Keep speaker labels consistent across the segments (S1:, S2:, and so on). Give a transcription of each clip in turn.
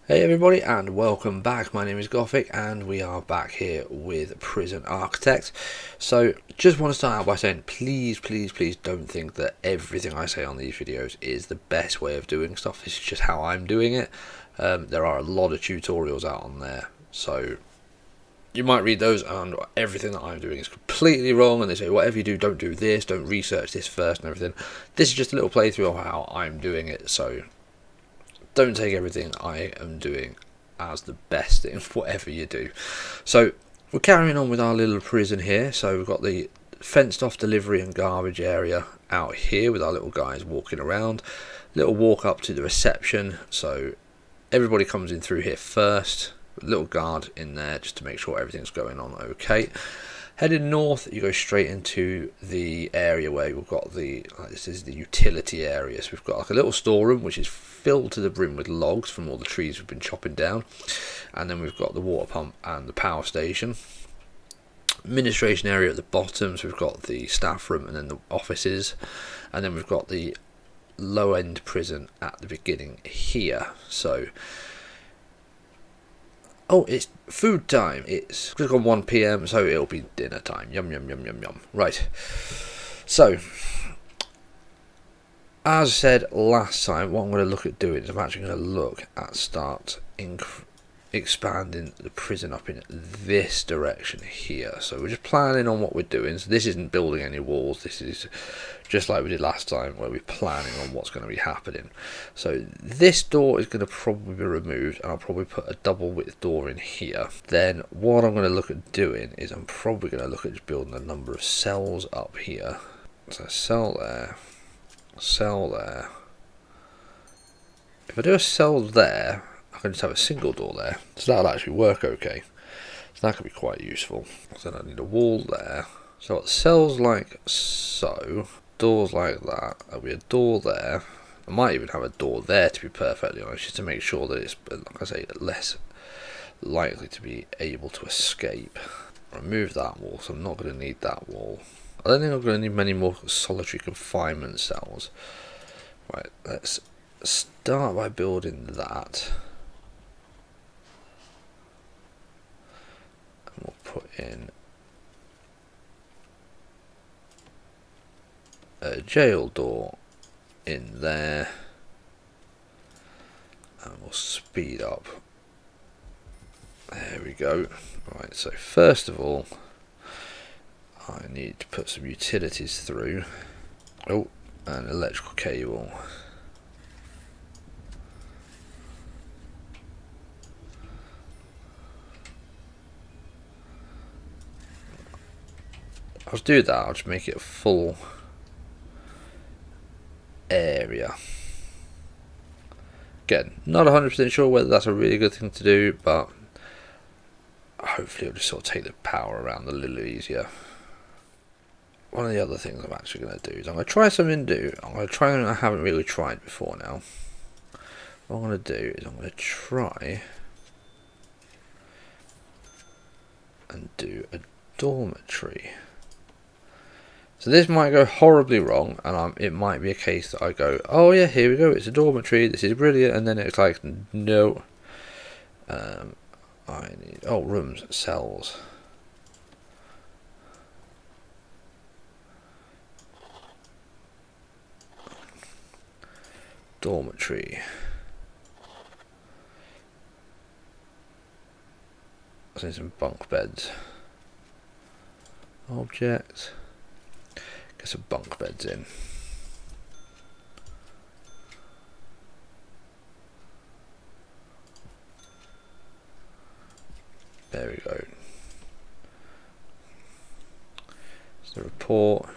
S1: Hey everybody and welcome back. My name is Gothic and we are back here with Prison Architect. So just want to start out by saying please don't think that everything I say on these videos is the best way of doing stuff. This is just how I'm doing it. There are a lot of tutorials out on there, so you might read those and everything that I'm doing is completely wrong, and they say whatever you do, don't do this, don't research this first and everything. This is just a little playthrough of how I'm doing it, so don't take everything I am doing as the best in whatever you do. So we're carrying on with our little prison here. So we've got the fenced off delivery and garbage area out here with our little guys walking around. Little walk up to the reception, so everybody comes in through here first. Little guard in there just to make sure everything's going on okay. Heading north, you go straight into the area where we've got this is the utility area. So we've got like a little storeroom which is filled to the brim with logs from all the trees we've been chopping down, and then we've got the water pump and the power station. Administration area at the bottom, so we've got the staff room and then the offices, and then we've got the low end prison at the beginning here. So oh, it's food time. It's just gone 1 PM, so it'll be dinner time. Yum, yum, yum, yum, yum. Right. So, as I said last time, what I'm going to look at doing is I'm actually going to look at expanding the prison up in this direction here. So we're just planning on what we're doing. So this isn't building any walls. This is just like we did last time, where we're planning on what's going to be happening. So this door is going to probably be removed, and I'll probably put a double width door in here. Then what I'm going to look at doing is I'm probably going to look at just building a number of cells up here. So cell there, cell there. If I do a cell there, I can just have a single door there, so that'll actually work okay. So that could be quite useful. So then I need a wall there. So I've got cells like so, doors like that. There'll be a door there. I might even have a door there, to be perfectly honest, just to make sure that it's, like I say, less likely to be able to escape. Remove that wall, so I'm not going to need that wall. I don't think I'm going to need many more solitary confinement cells. Right, let's start by building that. We'll put in a jail door in there, and we'll speed up. There we go. Right, so first of all, I need to put some utilities through. Oh, an electrical cable. I'll do that. I'll just make it a full area. Again, not 100% sure whether that's a really good thing to do, but hopefully it'll just sort of take the power around a little easier. One of the other things I'm actually going to do is I'm going to try something new. I'm going to try something I haven't really tried before now. What I'm going to do is I'm going to try and do a dormitory. So this might go horribly wrong, and it might be a case that I go, oh yeah, here we go, it's a dormitory, this is brilliant, and then it's like, no. I need, oh, rooms, cells. Dormitory. I need some bunk beds. Object. Get some bunk beds in. There we go. So the report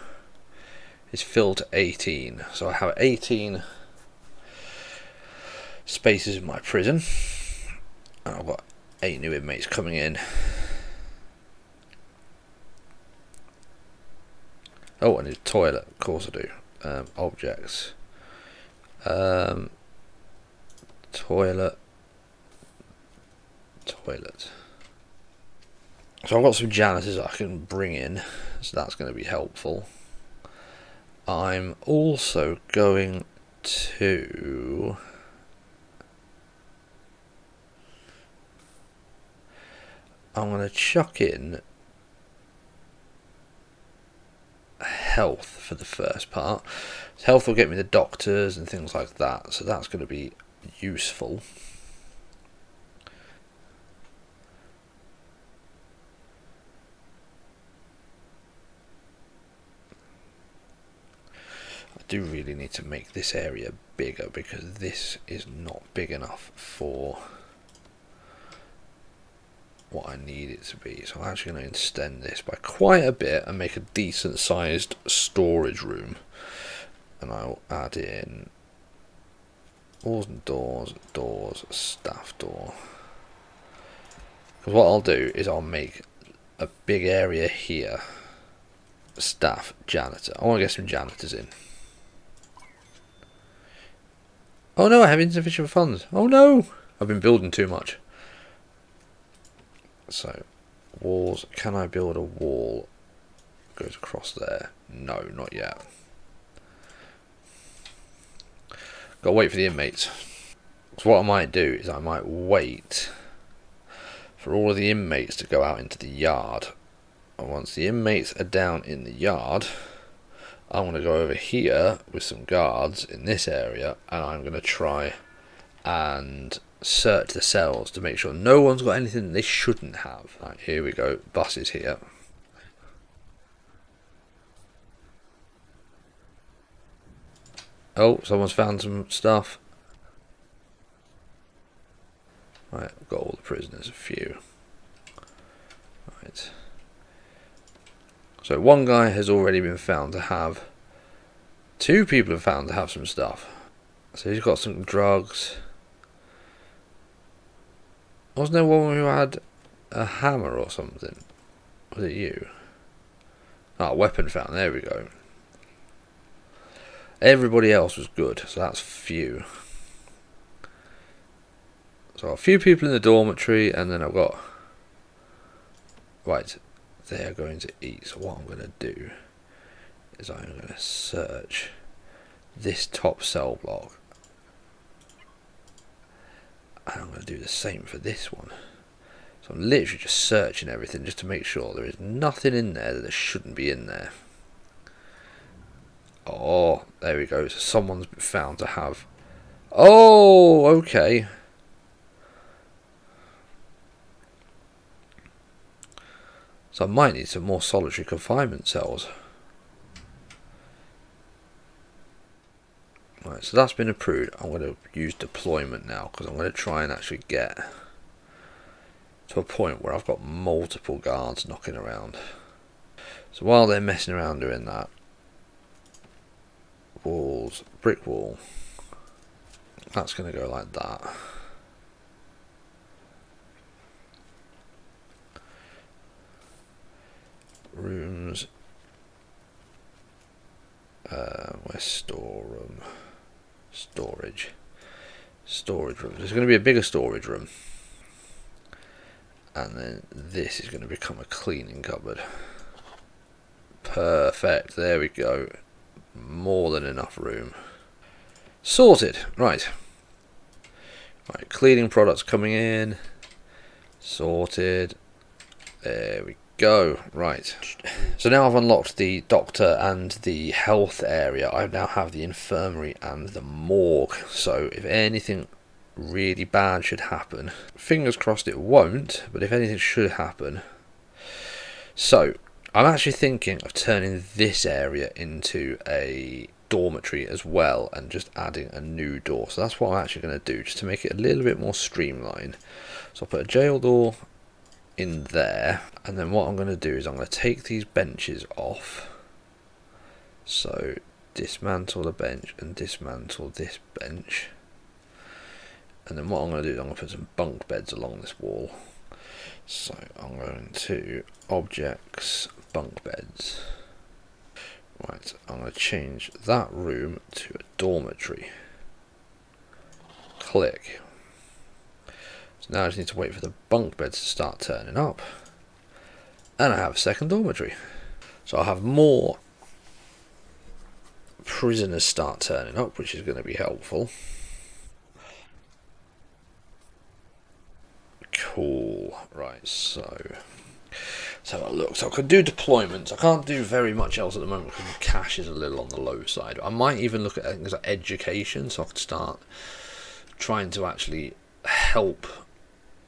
S1: is filled to 18. So I have 18 spaces in my prison. And I've got 8 new inmates coming in. Oh, I need a toilet. Of course I do. Objects. Toilet. Toilet. So I've got some janitors I can bring in, so that's going to be helpful. I'm also going to I'm going to chuck in health for the first part. So health will get me the doctors and things like that, so that's going to be useful. I do really need to make this area bigger because this is not big enough for what I need it to be. So I'm actually going to extend this by quite a bit and make a decent sized storage room. And I'll add in walls and doors, staff door. Because what I'll do is I'll make a big area here. Staff, janitor. I want to get some janitors in. Oh no, I have insufficient funds. Oh no! I've been building too much. So, walls. Can I build a wall? Goes across there. No, not yet. Gotta wait for the inmates. So what I might do is I might wait for all of the inmates to go out into the yard. And once the inmates are down in the yard, I'm going to go over here with some guards in this area, and I'm going to try and search the cells to make sure no one's got anything they shouldn't have. Right, here we go. Bus is here. Oh, someone's found some stuff. Right, I've got all the prisoners, a few. Right. So one guy has already been found to have... Two people have found to have some stuff. So he's got some drugs. Wasn't there one who had a hammer or something? Was it you? Ah, weapon found. There we go. Everybody else was good, so that's few. So a few people in the dormitory, and then I've got... Right, they're going to eat. So what I'm going to do is I'm going to search this top cell block. And I'm going to do the same for this one. So I'm literally just searching everything just to make sure there is nothing in there that there shouldn't be in there. Oh, there we go. So someone's been found to have... Oh, okay. So I might need some more solitary confinement cells. Right, so that's been approved. I'm going to use deployment now because I'm going to try and actually get to a point where I've got multiple guards knocking around. So while they're messing around doing that, walls, brick wall, that's going to go like that. Rooms, where's storeroom? Storage room. There's going to be a bigger storage room, and then this is going to become a cleaning cupboard. Perfect, there we go. More than enough room. Sorted. Right, cleaning products coming in. Sorted. There we go. Right, so now I've unlocked the doctor and the health area. I now have the infirmary and the morgue, so if anything really bad should happen, fingers crossed it won't, but if anything should happen. So I'm actually thinking of turning this area into a dormitory as well and just adding a new door. So that's what I'm actually going to do, just to make it a little bit more streamlined. So I'll put a jail door in there, and then what I'm going to do is I'm going to take these benches off. So dismantle the bench and dismantle this bench, and then what I'm going to do is I'm going to put some bunk beds along this wall. So I'm going to objects, bunk beds. Right, I'm going to change that room to a dormitory. Click. So now I just need to wait for the bunk beds to start turning up, and I have a second dormitory. So I'll have more prisoners start turning up, which is going to be helpful. Cool. cool. Right, so look, so I could do deployments. I can't do very much else at the moment because the cash is a little on the low side. I might even look at things like education, so I could start trying to actually help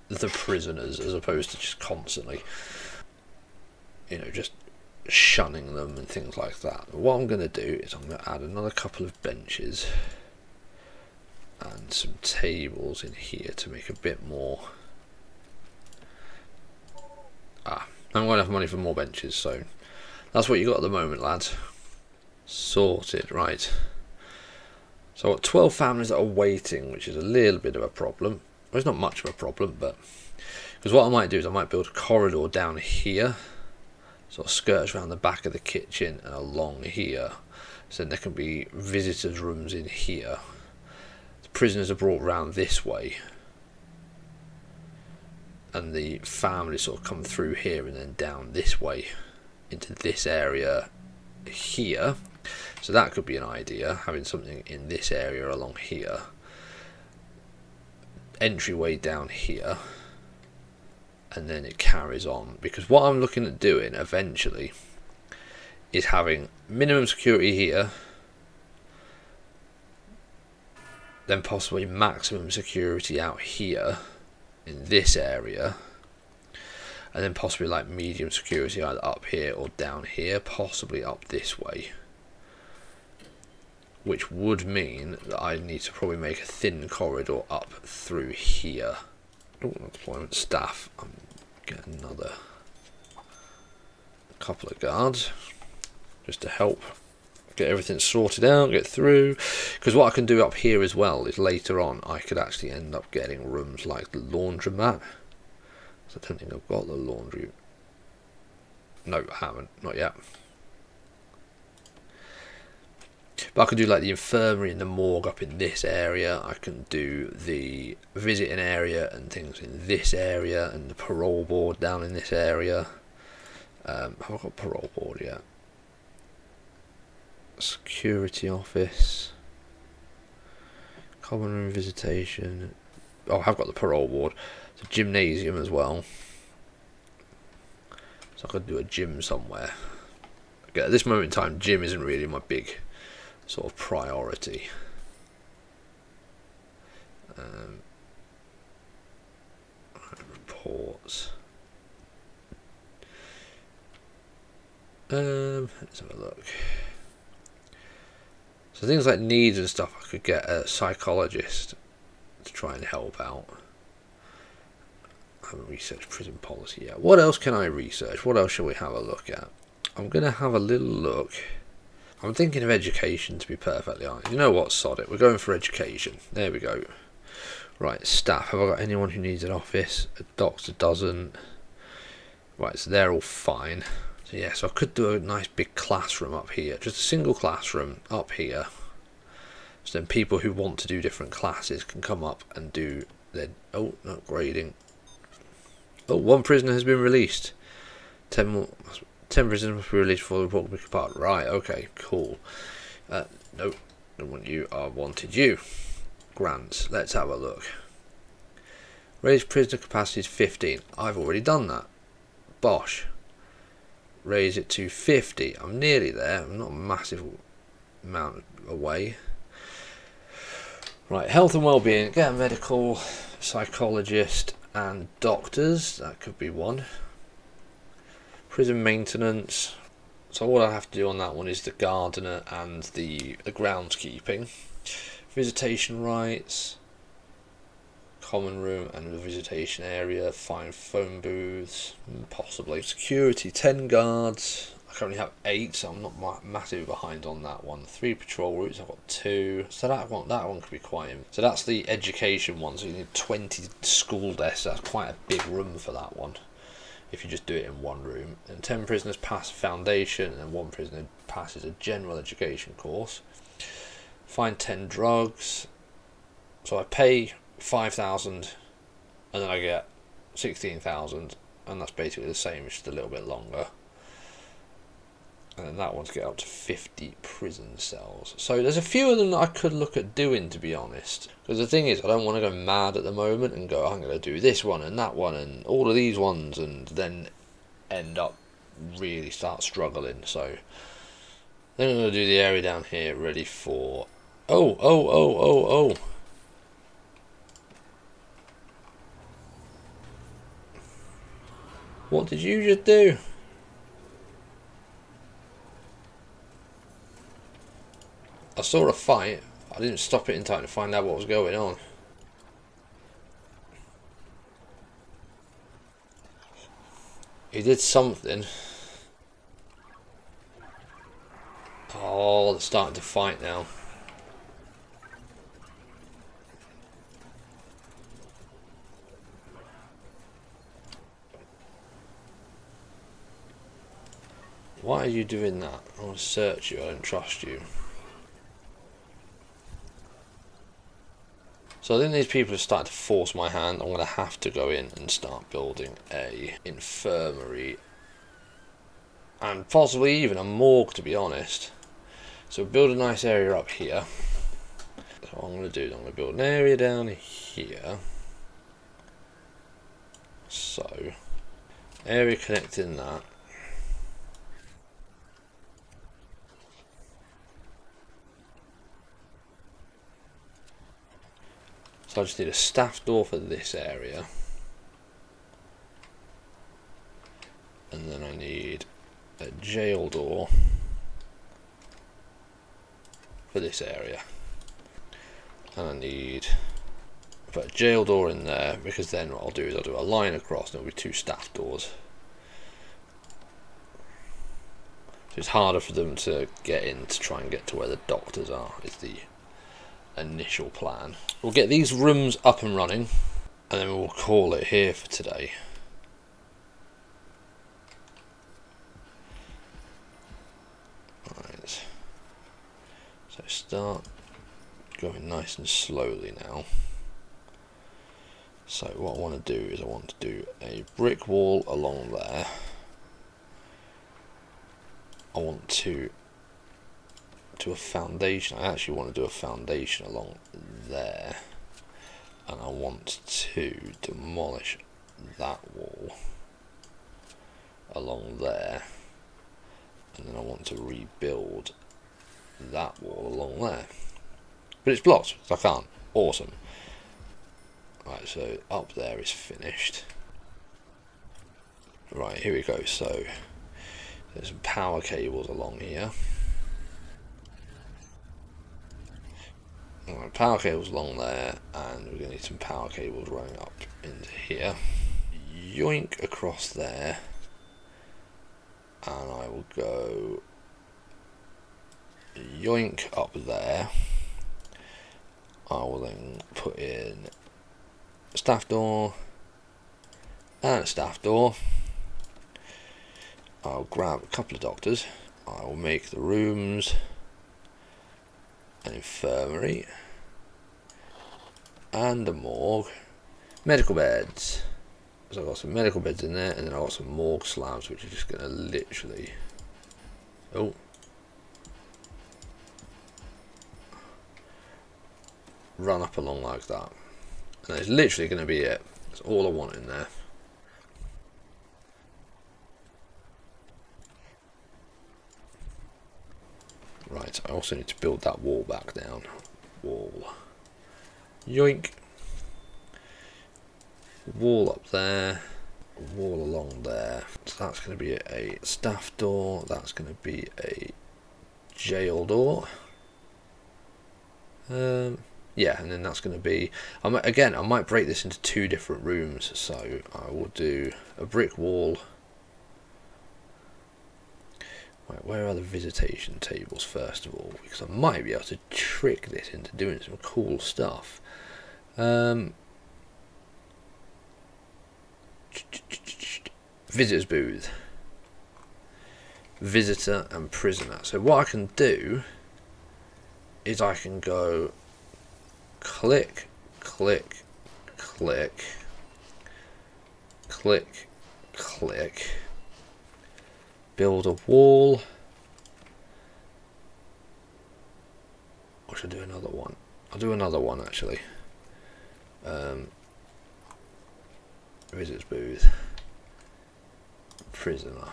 S1: the prisoners as opposed to just constantly, just shunning them and things like that. But what I'm going to do is I'm going to add another couple of benches and some tables in here to make a bit more. I haven't got enough money for more benches, so that's what you got at the moment, lads. Sorted, right. So I've got 12 families that are waiting, which is a little bit of a problem. Well, it's not much of a problem, but because what I might do is I might build a corridor down here, sort of skirts around the back of the kitchen and along here, so then there can be visitors' rooms in here. The prisoners are brought round this way, and the families sort of come through here and then down this way into this area here. So that could be an idea, having something in this area along here. Entryway down here, and then it carries on, because what I'm looking at doing eventually is having minimum security here, then possibly maximum security out here in this area, and then possibly like medium security either up here or down here, possibly up this way, which would mean that I need to probably make a thin corridor up through here. Oh, deployment staff. I'm getting another couple of guards just to help get everything sorted out, get through. Because what I can do up here as well is later on I could actually end up getting rooms like the laundromat. So I don't think I've got the laundry. No, I haven't, not yet. But I can do like the infirmary and the morgue up in this area. I can do the visiting area and things in this area, and the parole board down in this area. Have I got parole board yet? Security office, common room visitation. Oh, I have got the parole board. It's a gymnasium as well, so I could do a gym somewhere. Okay, at this moment in time, gym isn't really my big sort of priority. Reports. Let's have a look. So things like needs and stuff, I could get a psychologist to try and help out. I haven't researched prison policy yet. What else can I research? What else shall we have a look at? I'm going to have a little look. I'm thinking of education, to be perfectly honest. You know what, sod it. We're going for education. There we go. Right, staff. Have I got anyone who needs an office? A doctor doesn't. Right, so they're all fine. So yeah, so I could do a nice big classroom up here. Just a single classroom up here. So then people who want to do different classes can come up and do their... Oh, not grading. Oh, one prisoner has been released. 10 more... 10 prisoners must be released before the report can be compiled. Right, okay, cool. No, don't want you. I wanted you. Grants. Let's have a look. Raise prisoner capacity to 15. I've already done that. Bosh. Raise it to 50. I'm nearly there. I'm not a massive amount away. Right, health and well-being. Get a medical, psychologist, and doctors. That could be one. Prison maintenance. So all I have to do on that one is the gardener and the groundskeeping. Visitation rights. Common room and the visitation area. Fine phone booths. Possibly. Security, 10 guards. I currently have 8, so I'm not massively behind on that one. 3 patrol routes, I've got 2. So that one could be quite... So that's the education one, so you need 20 school desks. That's quite a big room for that one, if you just do it in one room. And 10 prisoners pass foundation, and 1 prisoner passes a general education course. Find 10 drugs. So I pay 5,000 and then I get 16,000, and that's basically the same, it's just a little bit longer. And then that one to get up to 50 prison cells. So there's a few of them that I could look at doing, to be honest. Because the thing is, I don't want to go mad at the moment and go, I'm going to do this one and that one and all of these ones, and then end up really start struggling. So then I'm going to do the area down here ready for... Oh. What did you just do? I saw a fight. I didn't stop it in time to find out what was going on. He did something. Oh, they're starting to fight now. Why are you doing that? I want to search you. I don't trust you. So I think these people have started to force my hand. I'm going to have to go in and start building a infirmary. And possibly even a morgue, to be honest. So build a nice area up here. So what I'm going to do is I'm going to build an area down here. So, area connecting that. So I just need a staff door for this area. And then I need a jail door for this area. And I need put a jail door in there, because then what I'll do is I'll do a line across and it'll be 2 staff doors. So it's harder for them to get in to try and get to where the doctors are, is the initial plan. We'll get these rooms up and running and then we'll call it here for today. Right. So start going nice and slowly now. So what I want to do is I want to do a brick wall along there. I want to do a foundation. I actually want to do a foundation along there, and I want to demolish that wall along there, and then I want to rebuild that wall along there. But it's blocked, so I can't. Awesome. Right, so up there is finished. Right, here we go. So there's some power cables along here. Right, power cables along there, and we're going to need some power cables running up into here. Yoink across there, and I will go yoink up there. I will then put in a staff door and a staff door. I'll grab a couple of doctors. I will make the rooms an infirmary and a morgue. Medical beds. So I've got some medical beds in there, and then I've got some morgue slabs, which are just going to literally... Oh. Run up along like that. And it's literally going to be it. That's all I want in there. Right, I also need to build that wall back down. Wall. Yoink. Wall up there. Wall along there. So that's going to be a staff door. That's going to be a jail door. Yeah, and then that's going to be... I might break this into 2 different rooms. So I will do a brick wall. Right, where are the visitation tables first of all? Because I might be able to trick this into doing some cool stuff. Visitors booth. Visitor and prisoner. So what I can do is I can go click, click, click, click, click. Build a wall Or should I do another one? I'll do another one actually. Visitors booth. Prisoner.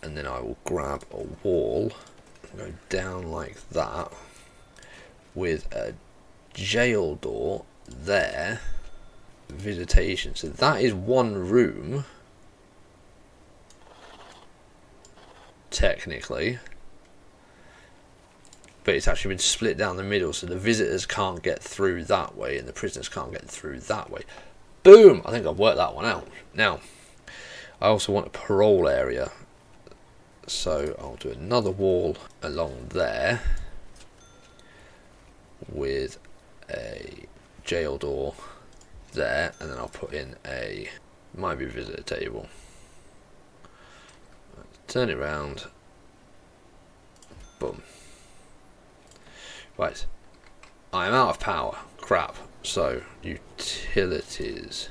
S1: And then I will grab a wall and go down like that with a jail door there. Visitation. So that is one room technically, but it's actually been split down the middle, so the visitors can't get through that way and the prisoners can't get through that way. Boom! I think I've worked that one out. Now I also want a parole area, so I'll do another wall along there with a jail door there, and then I'll put in a, might be visitor table. Turn it round. Boom. Right. I am out of power. Crap. So, utilities.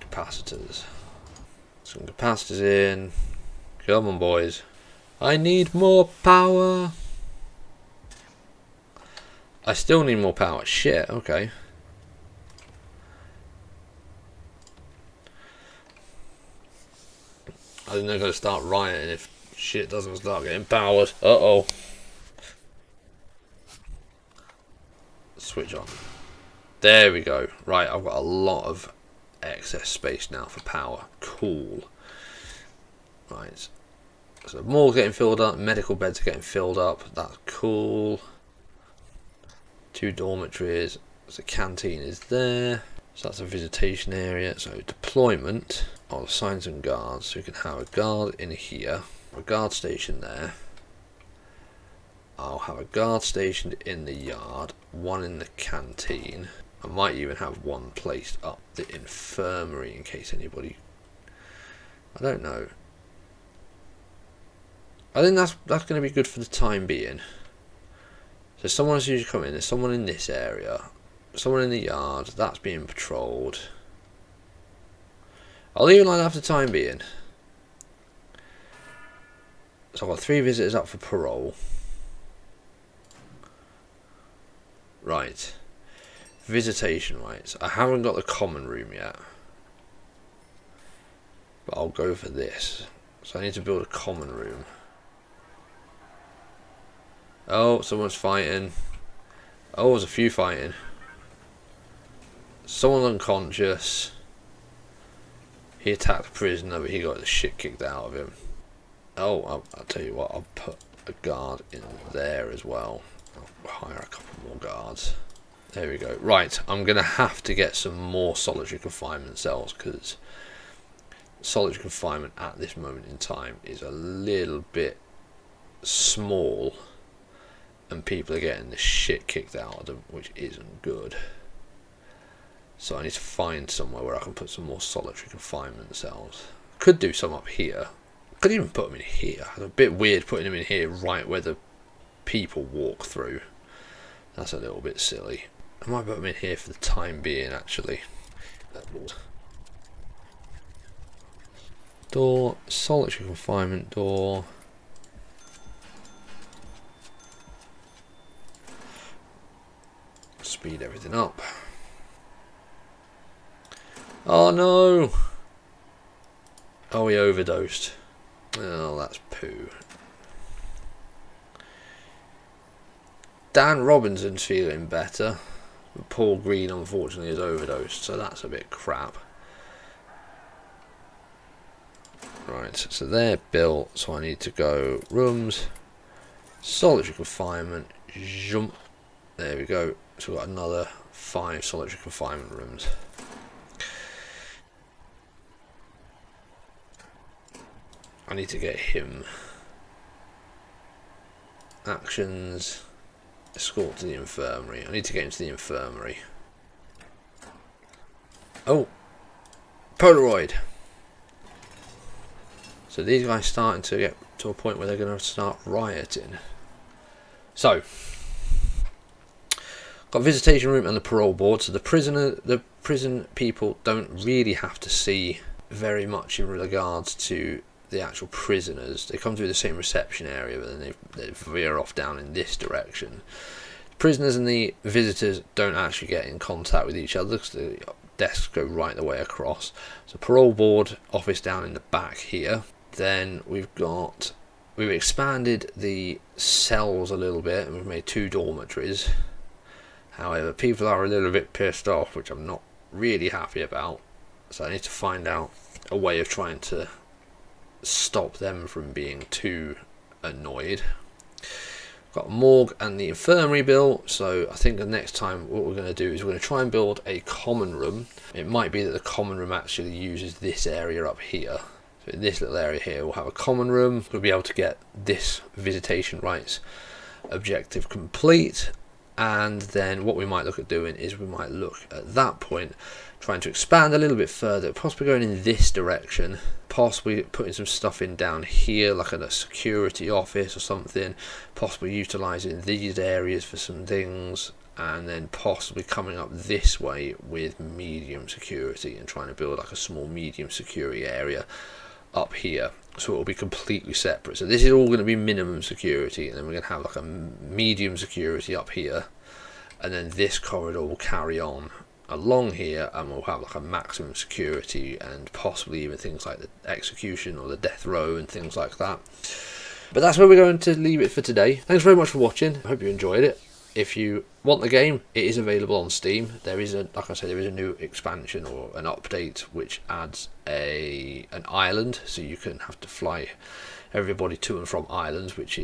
S1: Capacitors. Some capacitors in. Come on, boys. I need more power. I still need more power. Shit, okay. I think they're going to start rioting if shit doesn't start getting powered. Uh-oh. Switch on. There we go. Right, I've got a lot of excess space now for power. Cool. Right. So more getting filled up. Medical beds are getting filled up. That's cool. 2 dormitories. So the canteen is there. So that's a visitation area. So deployment. I'll assign some guards. So we can have a guard in here. A guard station there. I'll have a guard stationed in the yard. One in the canteen. I might even have one placed up the infirmary in case anybody... I don't know. I think that's going to be good for the time being. So someone as usually come in. There's someone in this area. Someone in the yard. That's being patrolled. I'll leave it like that for the time being. So I've got 3 visitors up for parole. Right. Visitation rights. I haven't got the common room yet. But I'll go for this. So I need to build a common room. Oh, someone's fighting. Oh, there's a few fighting. Someone unconscious. He attacked a prisoner, but he got the shit kicked out of him. Oh, I'll tell you what, I'll put a guard in there as well. I'll hire a couple more guards. There we go. Right, I'm going to have to get some more solitary confinement cells, because solitary confinement at this moment in time is a little bit small, and people are getting the shit kicked out of them, which isn't good. So I need to find somewhere where I can put some more solitary confinement cells. Could do some up here. Could even put them in here. It's a bit weird putting them in here right where the people walk through. That's a little bit silly. I might put them in here for the time being, actually. Door, solitary confinement door. Speed everything up. Oh no! Oh, he overdosed. Oh, that's poo. Dan Robinson's feeling better, but Paul Green unfortunately is overdosed, so that's a bit crap. Right, so they're built, so I need to go rooms, solitary confinement, jump. There we go. So we've got another 5 solitary confinement rooms. I need to get him. Actions. Escort to the infirmary. I need to get into the infirmary. Oh! Polaroid! So these guys starting to get to a point where they're going to start rioting. So, got visitation room and the parole board. So the prison people don't really have to see very much in regards to the actual prisoners, they come through the same reception area, but then they veer off down in this direction. Prisoners and the visitors don't actually get in contact with each other because the desks go right the way across. So parole board office down in the back here. Then we've expanded the cells a little bit and we've made 2 dormitories. However, people are a little bit pissed off, which I'm not really happy about. So I need to find out a way of trying to stop them from being too annoyed. Got a morgue and the infirmary built, so I think the next time what we're going to do is we're going to try and build a common room. It might be that the common room actually uses this area up here. So in this little area here we'll have a common room. We'll be able to get this visitation rights objective complete, and then what we might look at doing is we might look at that point trying to expand a little bit further, possibly going in this direction, possibly putting some stuff in down here like a security office or something, possibly utilising these areas for some things, and then possibly coming up this way with medium security and trying to build like a small medium security area up here, so it will be completely separate. So this is all going to be minimum security, and then we're going to have like a medium security up here, and then this corridor will carry on along here, and we'll have like a maximum security and possibly even things like the execution or the death row and things like that. But that's where we're going to leave it for today. Thanks very much for watching. I hope you enjoyed it. If you want the game, it is available on Steam. There is like I said, there is a new expansion or an update which adds an island, so you can have to fly everybody to and from islands, which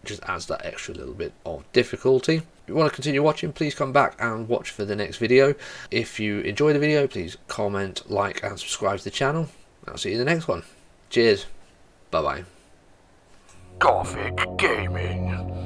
S1: just adds that extra little bit of difficulty. If you want to continue watching, please come back and watch for the next video. If you enjoy the video, please comment, like and subscribe to the channel. I'll see you in the next one. Cheers. Bye bye.
S2: Gothic Gaming.